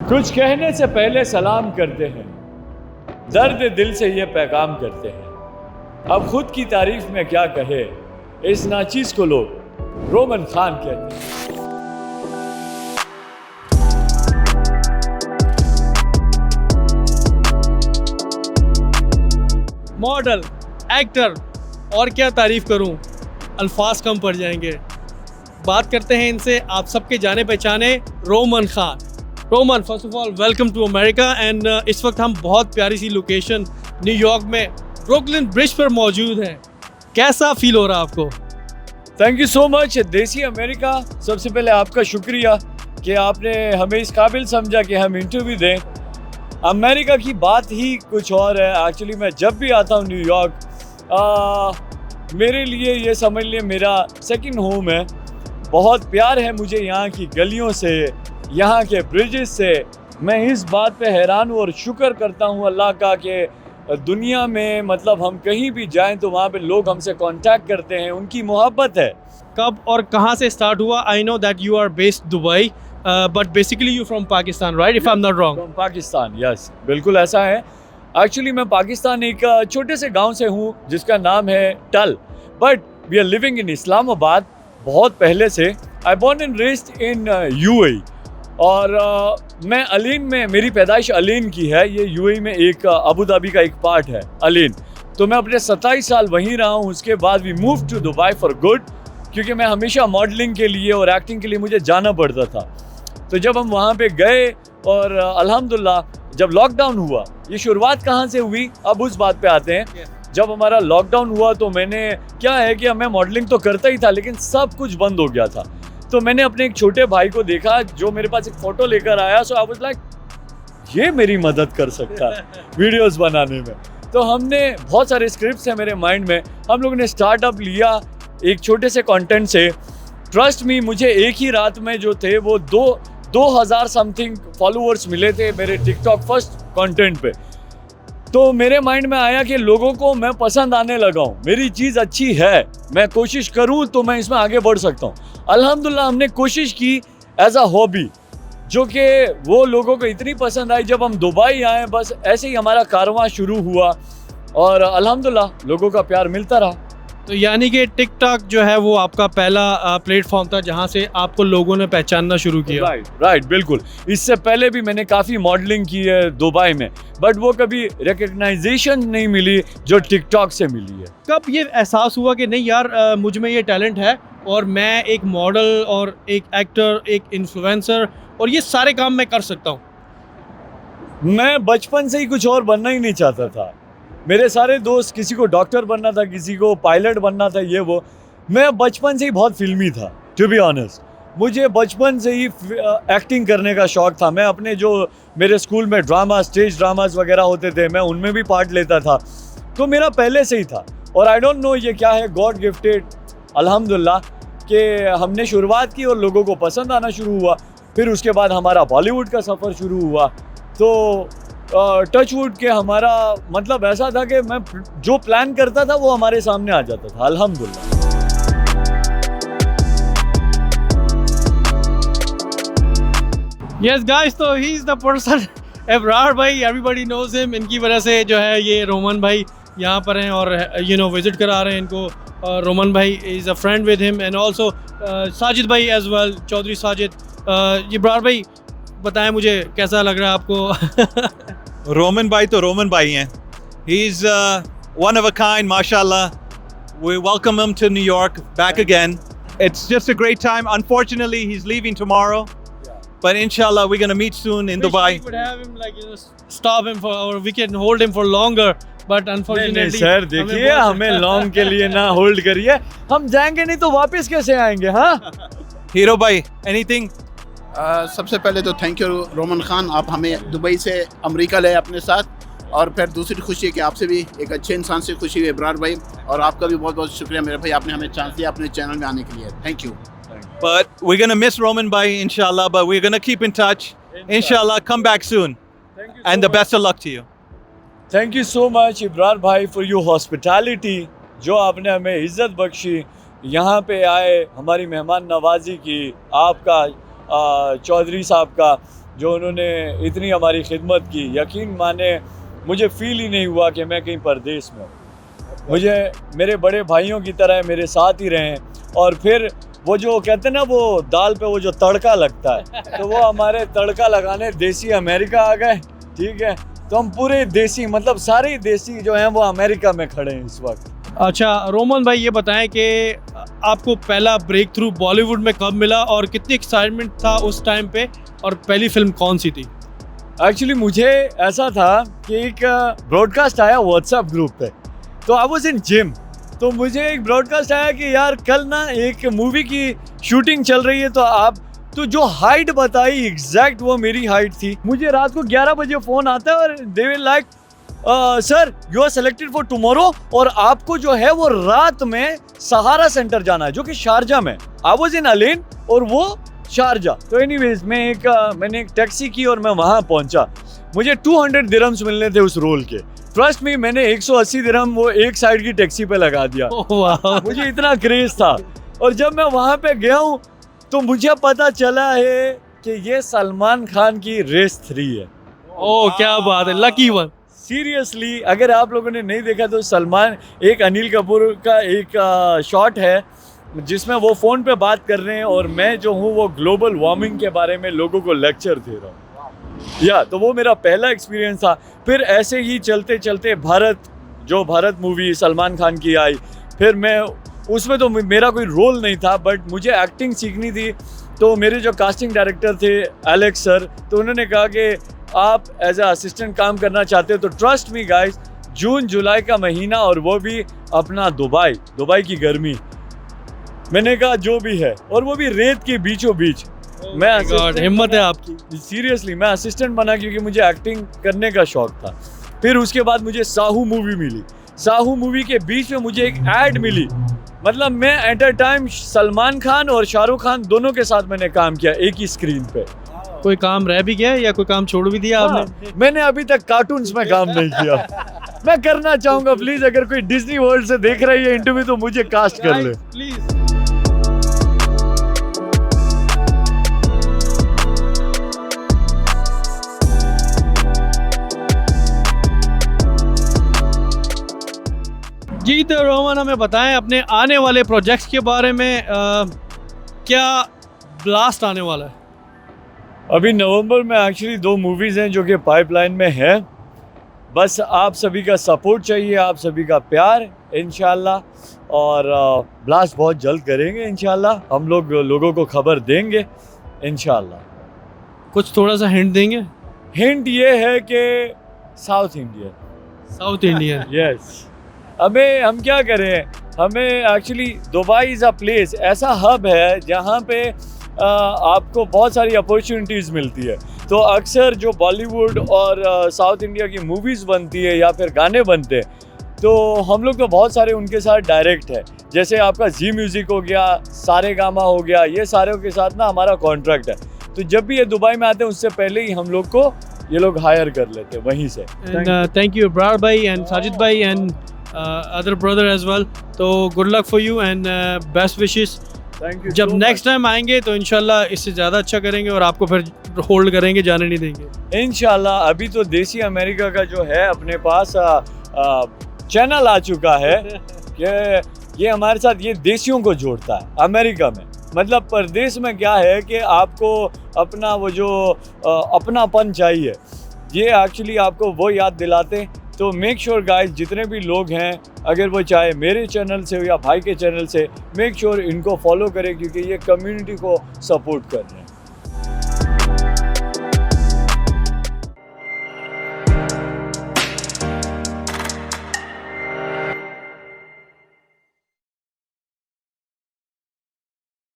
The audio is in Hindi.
कुछ कहने से पहले सलाम करते हैं, दर्द दिल से ये पैगाम करते हैं। अब खुद की तारीफ में क्या कहे, इस नाचीज को लोग रोमन खान कहते हैं। मॉडल, एक्टर, और क्या तारीफ करूं, अल्फाज कम पड़ जाएंगे। बात करते हैं इनसे, आप सबके जाने पहचाने Roman Khan. Roman, first of all welcome to America. And इस वक्त हम बहुत प्यारी सी लोकेशन न्यूयॉर्क में ब्रुकलिन ब्रिज पर मौजूद हैं। कैसा फील हो रहा है आपको? Thank you so much Desi America. सबसे पहले आपका शुक्रिया कि आपने हमें इस काबिल समझा कि हम इंटरव्यू दें। अमेरिका की बात ही कुछ और है। एक्चुअली मैं जब भी आता हूँ न्यूयॉर्क, मेरे लिए ये समझ लें मेरा सेकंड होम है। बहुत प्यार है मुझे यहाँ की गलियों से, यहाँ के ब्रिजेस से। मैं इस बात पे हैरान हूँ और शुक्र करता हूँ अल्लाह का कि दुनिया में मतलब हम कहीं भी जाएं तो वहाँ पे लोग हमसे कांटेक्ट करते हैं, उनकी मोहब्बत है। कब और कहाँ से स्टार्ट हुआ? I know that you are based Dubai, but basically you from Pakistan, right? If I am not wrong. From Pakistan, yes, बिल्कुल ऐसा है। एक्चुअली मैं पाकिस्तान एक छोटे से गांव से हूँ जिसका नाम है टल, but we are living in Islamabad बहुत पहले से। I born and raised in UAE, और मैं अलीन में, मेरी पैदाइश अलीन की है। ये यूएई में एक अबू धाबी का एक पार्ट है अलीन। तो मैं अपने 27 साल वहीं रहा हूँ। उसके बाद we move to Dubai for good, क्योंकि मैं हमेशा मॉडलिंग के लिए और एक्टिंग के लिए मुझे जाना पड़ता था। तो जब हम वहाँ पे गए और अल्हम्दुलिल्लाह जब लॉकडाउन हुआ, ये शुरुआत कहाँ से हुई अब उस बात पे आते हैं। जब हमारा लॉकडाउन हुआ तो मैंने, क्या है कि मैं मॉडलिंग तो करता ही था लेकिन सब कुछ बंद हो गया था। तो मैंने अपने एक छोटे भाई को देखा जो मेरे पास एक फ़ोटो लेकर आया। सो आई वाज लाइक, ये मेरी मदद कर सकता है वीडियोस बनाने में। तो हमने, बहुत सारे स्क्रिप्ट्स हैं मेरे माइंड में, हम लोगों ने स्टार्टअप लिया एक छोटे से कंटेंट से। ट्रस्ट मी, मुझे एक ही रात में जो थे वो 2000 समथिंग फॉलोअर्स मिले थे मेरे टिकटॉक फर्स्ट कंटेंट पे। तो मेरे माइंड में आया कि लोगों को मैं पसंद आने लगा हूँ, मेरी चीज़ अच्छी है, मैं कोशिश करूँ तो मैं इसमें आगे बढ़ सकता हूँ। अल्हम्दुलिल्लाह हमने कोशिश की एज अ हॉबी, जो कि वो लोगों को इतनी पसंद आई। जब हम दुबई आए, बस ऐसे ही हमारा कारवां शुरू हुआ और अल्हम्दुलिल्लाह लोगों का प्यार मिलता रहा। तो यानी कि टिकटॉक जो है वो आपका पहला प्लेटफॉर्म था जहाँ से आपको लोगों ने पहचानना शुरू किया। राइट, बिल्कुल। इससे पहले भी मैंने काफ़ी मॉडलिंग की है दुबई में, बट वो कभी रिकग्नाइजेशन नहीं मिली जो टिकटॉक से मिली है। कब ये एहसास हुआ कि नहीं यार, मुझ में ये टैलेंट है और मैं एक मॉडल और एक एक्टर, एक इन्फ्लुएंसर और ये सारे काम मैं कर सकता हूँ? मैं बचपन से ही कुछ और बनना ही नहीं चाहता था। मेरे सारे दोस्त, किसी को डॉक्टर बनना था, किसी को पायलट बनना था, ये वो। मैं बचपन से ही बहुत फिल्मी था, टू बी ऑनेस्ट। मुझे बचपन से ही एक्टिंग करने का शौक़ था। मैं अपने जो मेरे स्कूल में ड्रामा, स्टेज ड्रामास वगैरह होते थे, मैं उनमें भी पार्ट लेता था। तो मेरा पहले से ही था। और आई डोंट नो ये क्या है, गॉड गिफ्टेड अल्हम्दुलिल्लाह कि हमने शुरुआत की और लोगों को पसंद आना शुरू हुआ। फिर उसके बाद हमारा बॉलीवुड का सफ़र शुरू हुआ। तो टचवुड के हमारा मतलब ऐसा था कि मैं जो प्लान करता था वो हमारे सामने आ जाता था, अल्हम्दुलिल्लाह। यस गाइस, तो ही इज़ द पर्सन, एबरार भाई, एवरीबॉडी नोज हिम। इनकी वजह से जो है ये रोमन भाई यहाँ पर हैं और विजिट करा रहे हैं इनको। रोमन भाई is a friend with him, and also Sajid भाई एज वेल, चौधरी साजिद। इब्रार भाई बताएं मुझे कैसा लग रहा है आपको? रोमन भाई तो रोमन भाई हैं। He is one of a kind, mashallah. We welcome him to New York back again. It's just a great time. Unfortunately, he's leaving tomorrow, but inshallah we're gonna meet soon in Dubai. We could have him stop him for, or we can hold him for longer, but unfortunately sir देखिए, हमें लॉन्ग के लिए ना होल्ड करिए, हम जाएंगे नहीं तो वापस कैसे आएंगे? हाँ हीरो भाई, anything? सबसे पहले तो थैंक यू रोमन खान, आप हमें दुबई से अमेरिका ले अपने साथ। और फिर दूसरी खुशी है कि आपसे भी एक अच्छे इंसान से खुशी हुई, इब्रार भाई। और आपका भी बहुत बहुत शुक्रिया मेरे भाई, आपने हमें चांस दिया अपने चैनल में आने के लिए। Thank you. But we're gonna miss Roman bhai, inshallah, but we're gonna keep in touch. Inshallah, come back soon. And the best of luck to you. Thank you so much Ibrar भाई फॉर योर हॉस्पिटैलिटी, जो आपने हमें इज़्ज़त बख्शी, यहाँ पे आए, हमारी मेहमान नवाजी की, आपका चौधरी साहब का। जो उन्होंने इतनी हमारी खिदमत की। यकीन माने मुझे फील ही नहीं हुआ कि मैं कहीं परदेश में हूँ। मुझे मेरे बड़े भाइयों की तरह मेरे साथ ही रहें। और फिर वो जो कहते हैं ना, वो दाल पे वो जो तड़का लगता है, तो वो हमारे तड़का लगाने देसी अमेरिका आ गए। ठीक है, तो हम पूरे देसी, मतलब सारे ही देसी जो हैं वो अमेरिका में खड़े हैं इस वक्त। अच्छा रोमन भाई, ये बताएं कि आपको पहला ब्रेक थ्रू बॉलीवुड में कब मिला और कितनी एक्साइटमेंट था उस टाइम पे, और पहली फिल्म कौन सी थी? एक्चुअली मुझे ऐसा था कि एक ब्रॉडकास्ट आया व्हाट्सएप ग्रुप पे, तो आई वाज इन जिम, तो मुझे एक ब्रॉडकास्ट आया कि यार कल ना एक मूवी की शूटिंग चल रही है, तो आप तो जो हाइट बताई एग्जैक्ट वो मेरी हाइट थी। मुझे रात को 11 बजे फ़ोन आता है और they will like sir you are selected for tomorrow, और आपको जो है वो रात में सहारा सेंटर जाना है जो कि शारजा में। आई वाज इन अलेन और वो शारजा। तो एनीवेज मैंने एक टैक्सी की और मैं वहाँ पहुँचा। मुझे 200 दिरहम्स मिलने थे उस रोल के। ट्रस्ट मी, मैंने 180 दिरहम वो एक साइड की टैक्सी पे लगा दिया। मुझे इतना क्रेज था। और जब मैं वहाँ पे गया हूँ तो मुझे पता चला है कि ये सलमान खान की रेस 3 है। ओह क्या बात है, लकी वन। सीरियसली, अगर आप लोगों ने नहीं देखा तो सलमान, एक अनिल कपूर का एक शॉट है जिसमें वो फ़ोन पे बात कर रहे हैं और मैं जो हूँ वो ग्लोबल वार्मिंग के बारे में लोगों को लेक्चर दे रहा हूँ। तो वो मेरा पहला एक्सपीरियंस था। फिर ऐसे ही चलते चलते भारत मूवी सलमान खान की आई। फिर मैं उसमें तो मेरा कोई रोल नहीं था, बट मुझे एक्टिंग सीखनी थी। तो मेरे जो कास्टिंग डायरेक्टर थे एलेक्स सर, तो उन्होंने कहा कि आप एज ए असिस्टेंट काम करना चाहते हो तो ट्रस्ट मी गाइस, जून जुलाई का महीना और वो भी अपना दुबई की गर्मी। मैंने कहा जो भी है, और वो भी रेत के बीचों बीच। मैं हिम्मत है आपकी। सीरियसली मैं असिस्टेंट बना क्योंकि मुझे एक्टिंग करने का शौक था। फिर उसके बाद मुझे साहू मूवी मिली। साहू मूवी के बीच में मुझे एक एड मिली। मतलब मैं at a time Salman Khan और शाहरुख खान दोनों के साथ मैंने काम किया एक ही स्क्रीन पे। कोई काम रह भी गया या कोई काम छोड़ भी दिया आपने? मैंने अभी तक कार्टून्स में काम नहीं किया। मैं करना चाहूंगा, प्लीज अगर कोई डिज्नी वर्ल्ड से देख रही है इंटरव्यू तो मुझे कास्ट कर ले प्लीज। जी तो रोमन हमें बताएं अपने आने वाले प्रोजेक्ट्स के बारे में, क्या ब्लास्ट आने वाला है? अभी नवंबर में एक्चुअली 2 मूवीज़ हैं जो कि पाइपलाइन में है। बस आप सभी का सपोर्ट चाहिए, आप सभी का प्यार इंशाल्लाह, और ब्लास्ट बहुत जल्द करेंगे इंशाल्लाह। हम लोगों को खबर देंगे इंशाल्लाह। कुछ थोड़ा सा हिंट देंगे? हिंट ये है कि साउथ इंडियन यस। हम क्या करें, हमें actually Dubai is a place, ऐसा हब है जहाँ पे आपको बहुत सारी अपॉर्चुनिटीज़ मिलती है। तो अक्सर जो बॉलीवुड और साउथ इंडिया की मूवीज़ बनती है या फिर गाने बनते हैं, तो हम लोग तो बहुत सारे उनके साथ डायरेक्ट है। जैसे आपका जी म्यूज़िक हो गया, सारे गामा हो गया, ये सारों के साथ ना हमारा कॉन्ट्रैक्ट है। तो जब भी ये दुबई में आते हैं उससे पहले ही हम लोग को ये लोग हायर कर लेते हैं वहीं से। थैंक यू इब्रार भाई एंड साजिद भाई and other brother as well. तो good luck for you and best wishes. Thank you. जब नेक्स्ट टाइम आएंगे तो इंशाल्लाह इससे ज़्यादा अच्छा करेंगे और आपको फिर होल्ड करेंगे, जाने नहीं देंगे इंशाल्लाह। अभी तो देसी अमेरिका का जो है अपने पास चैनल आ चुका है कि ये हमारे साथ ये देसियों को जोड़ता है अमेरिका में। मतलब परदेश में क्या है कि आपको अपना वो जो अपनापन चाहिए, ये एक्चुअली आपको वो याद दिलाते। तो मेक श्योर गाइस, जितने भी लोग हैं, अगर वो चाहे मेरे चैनल से या भाई के चैनल से, मेक श्योर इनको फॉलो करें क्योंकि ये कम्युनिटी को सपोर्ट कर रहे हैं।